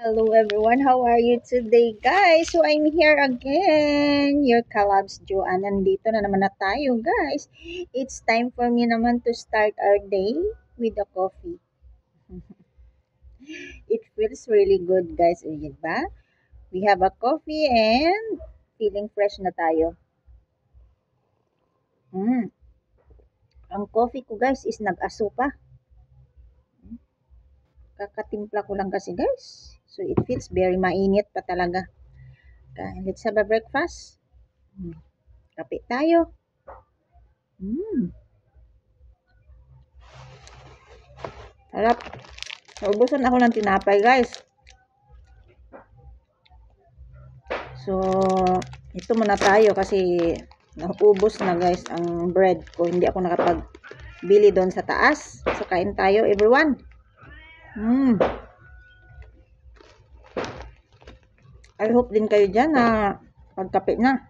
Hello everyone, how are you today guys? So I'm here again, your Kalabs Joanne. Nandito na naman na tayo guys. It's time for me naman to start our day with a coffee. It feels really good guys, ba? We have a coffee and feeling fresh na tayo. Ang coffee ko guys is nag-aso pa. Kakatimpla ko lang kasi guys. So it feels very mainit pa talaga. Let's have a breakfast. Kape tayo. Mm. Sarap. Naubusan ako ng tinapay, guys. So, ito muna tayo kasi naubos na, guys, ang bread ko. Hindi ako nakapagbili doon sa taas. So, kain tayo, everyone. I hope din kayo dyan na pagkape na.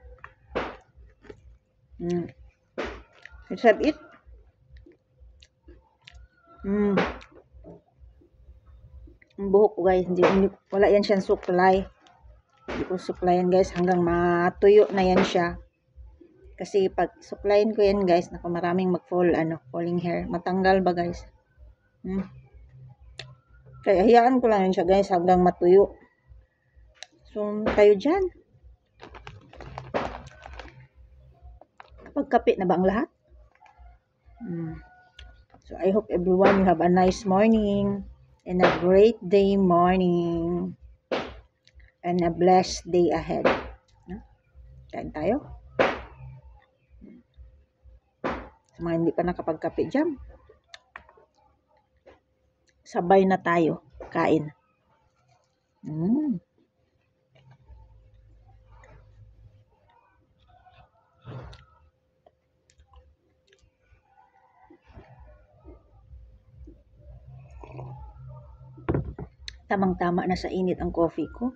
Let's have it. Ang buhok ko, guys, wala yan siyang supply. Hindi ko supplyan, guys, hanggang matuyo na yan siya. Kasi pag supplyin ko yan, guys, naku, maraming falling hair. Matanggal ba, guys? Kaya hayaan ko lang yun siya, guys, hanggang matuyo. So, kayo dyan. Pagkape na ba ang lahat? So, I hope everyone you have a nice morning and a great day morning and a blessed day ahead. Kain tayo. Sa mga hindi pa nakapagkape dyan, sabay na tayo kain. Tamang-tama na sa init ang coffee ko.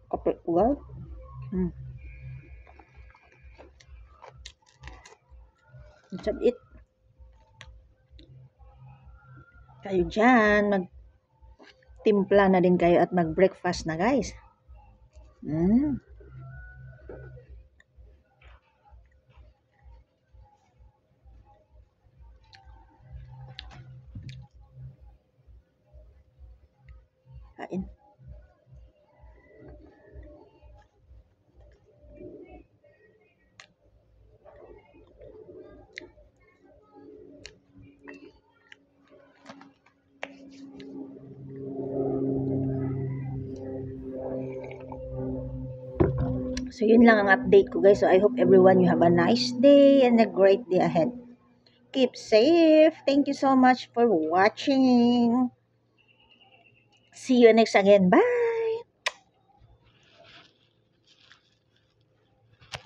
Kape ko, guys. Let's have it. Kayo dyan, magtimpla na din kayo at mag-breakfast na, guys. Kain. So, yun lang ang update ko, guys. So, I hope everyone you have a nice day and a great day ahead. Keep safe. Thank you so much for watching. See you next again. Bye!